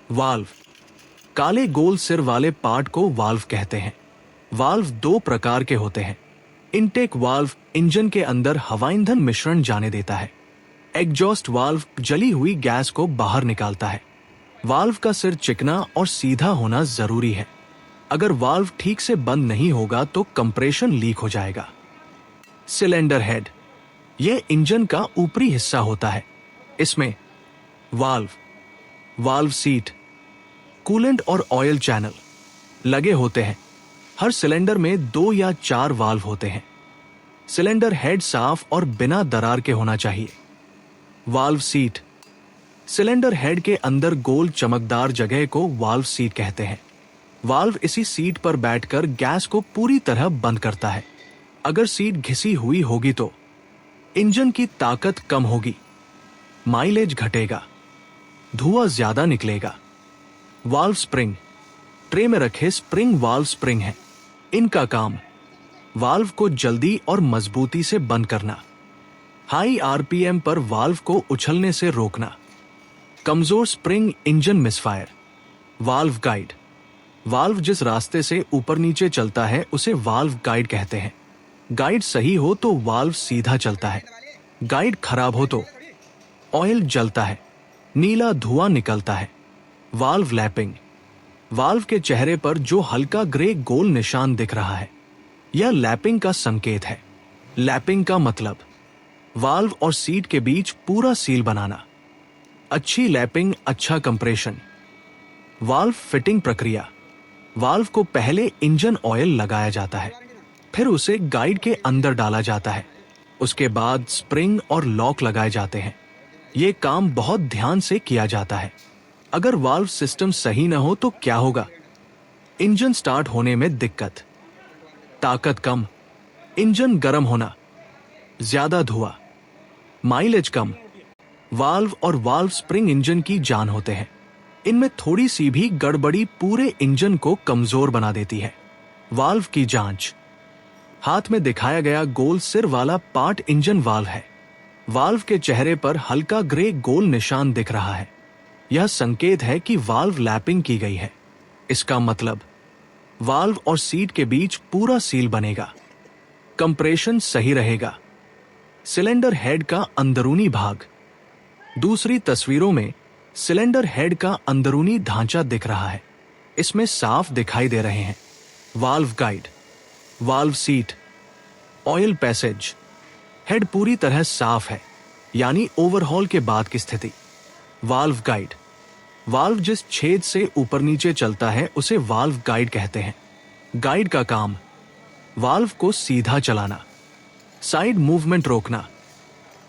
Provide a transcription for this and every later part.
Valve. काले गोल सिर वाले पार्ट को वाल्व कहते हैं। वाल्व दो प्रकार के होते हैं। इनटेक वाल्व इंजन के अंदर हवा ईंधन मिश्रण जाने देता है। एग्जॉस्ट वाल्व जली हुई गैस को बाहर निकालता है। वाल्व का सिर चिकना और सीधा होना जरूरी है। अगर वाल्व ठीक से बंद नहीं होगा तो कंप्रेशन लीक हो जाएगा। सिलेंडर हेड, यह इंजन का ऊपरी हिस्सा होता है। इसमें वाल्व सीट, कूलेंट और ऑयल चैनल लगे होते हैं। हर सिलेंडर में 2 या 4 वाल्व होते हैं। सिलेंडर हेड साफ और बिना दरार के होना चाहिए। वाल्व सीट, सिलेंडर हेड के अंदर गोल चमकदार जगह को वाल्व सीट कहते हैं। वाल्व इसी सीट पर बैठकर गैस को पूरी तरह बंद करता है। अगर सीट घिसी हुई होगी तो इंजन की ताकत कम होगी, माइलेज घटेगा, धुआं ज्यादा निकलेगा। वाल्व स्प्रिंग, ट्रे में रखे स्प्रिंग वाल्व स्प्रिंग है। इनका काम वाल्व को जल्दी और मजबूती से बंद करना, हाई आरपीएम पर वाल्व को उछलने से रोकना। कमजोर spring engine misfire. Valve guide, valve जिस रास्ते से ऊपर नीचे चलता है उसे वाल्व गाइड कहते हैं। गाइड सही हो तो वाल्व सीधा चलता है, गाइड खराब हो तो ऑयल जलता है, नीला धुआं निकलता है। वाल्व लैपिंग, वाल्व के चेहरे पर जो हल्का ग्रे गोल निशान दिख रहा है यह लैपिंग का संकेत है। लैपिंग का मतलब वाल्व और सीट के बीच पूरा सील बनाना। अच्छी लैपिंग, अच्छा कंप्रेशन। वाल्व फिटिंग प्रक्रिया, वाल्व को पहले इंजन ऑयल लगाया जाता है, फिर उसे गाइड के अंदर डाला जाता है, उसके बाद स्प्रिंग और लॉक लगाए जाते हैं। ये काम बहुत ध्यान से किया जाता है। अगर वाल्व सिस्टम सही न हो तो क्या होगा? इंजन स्टार्ट होने में दिक्कत, ताकत कम, इंजन गर्म होना, ज्यादा धुआं, माइलेज कम। वाल्व और वाल्व स्प्रिंग इंजन की जान होते हैं। इनमें थोड़ी सी भी गड़बड़ी पूरे इंजन को कमजोर बना देती है। वाल्व की जांच, हाथ में दिखाया गया गोल सिर वाला पार्ट इंजन वाल्व है। वाल्व के चेहरे पर हल्का ग्रे गोल निशान दिख रहा है। यह संकेत है कि वाल्व लैपिंग की गई है। इसका मतलब वाल्व और सीट के बीच पूरा सील बनेगा, कंप्रेशन सही रहेगा। सिलेंडर हेड का अंदरूनी भाग, दूसरी तस्वीरों में सिलेंडर हेड का अंदरूनी ढांचा दिख रहा है, इसमें साफ दिखाई दे रहे हैं। Valve guide, valve seat, oil passage. Head पूरी तरह साफ है, यानी ओवरहॉल के बाद की स्थिति। वाल्व गाइड, वाल्व जिस छेद से ऊपर नीचे चलता है उसे वाल्व गाइड कहते हैं। गाइड का काम वाल्व को सीधा चलाना, साइड मूवमेंट रोकना।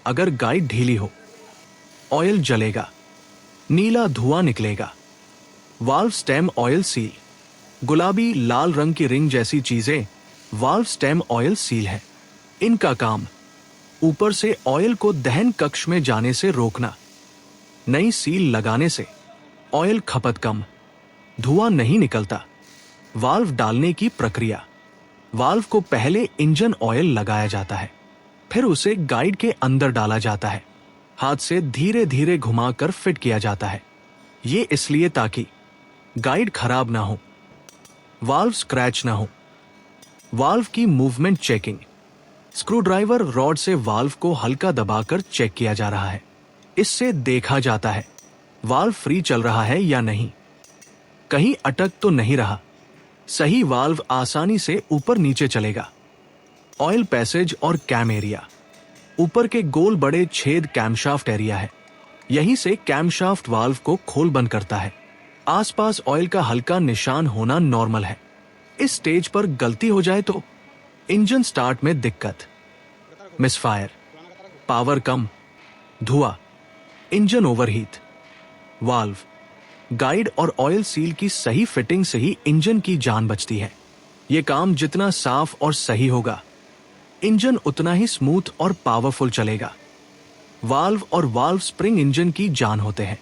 अगर गाइड ढीली हो ऑयल जलेगा, नीला धुआं निकलेगा। वाल्व स्टेम ऑयल सील, गुलाबी लाल रंग की रिंग जैसी चीजें वाल्व स्टेम ऑयल सील है। इनका काम ऊपर से ऑयल को दहन कक्ष में जाने से रोकना। नई सील लगाने से ऑयल खपत कम, धुआं नहीं निकलता। वाल्व डालने की प्रक्रिया, वाल्व को पहले इंजन ऑयल लगाया जाता है, फिर उसे गाइड के अंदर डाला जाता है, हाथ से धीरे धीरे घुमाकर फिट किया जाता है। ये इसलिए ताकि गाइड खराब ना हो, वाल्व स्क्रैच ना हो। वाल्व की मूवमेंट चेकिंग, स्क्रूड्राइवर रॉड से वाल्व को हल्का दबाकर चेक किया जा रहा है। इससे देखा जाता है वाल्व फ्री चल रहा है या नहीं, कहीं अटक तो नहीं रहा। सही वाल्व आसानी से ऊपर नीचे चलेगा। ऑयल पैसेज और कैम एरिया, ऊपर के गोल बड़े छेद कैमशाफ्ट एरिया है, यहीं से कैमशाफ्ट वाल्व को खोल बंद करता है। आसपास ऑयल का हल्का निशान होना नॉर्मल है। इस स्टेज पर गलती हो जाए तो इंजन स्टार्ट में दिक्कत, मिसफायर, पावर कम, धुआं, इंजन ओवरहीट। वाल्व गाइड और ऑयल सील की सही फिटिंग से ही इंजन की जान बचती है। यह काम जितना साफ और सही होगा, इंजन उतना ही स्मूथ और पावरफुल चलेगा। वाल्व और वाल्व स्प्रिंग इंजन की जान होते हैं।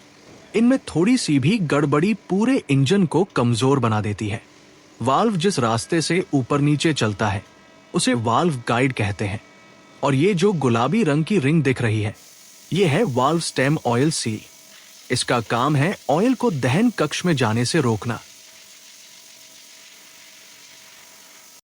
इनमें थोड़ी सी भी गड़बड़ी पूरे इंजन को कमजोर बना देती है। वाल्व जिस रास्ते से ऊपर नीचे चलता है उसे वाल्व गाइड कहते हैं। और ये जो गुलाबी रंग की रिंग दिख रही है, ये है वाल्व स्टेम ऑयल सील। इसका काम है ऑयल को दहन कक्ष में जाने से रोकना।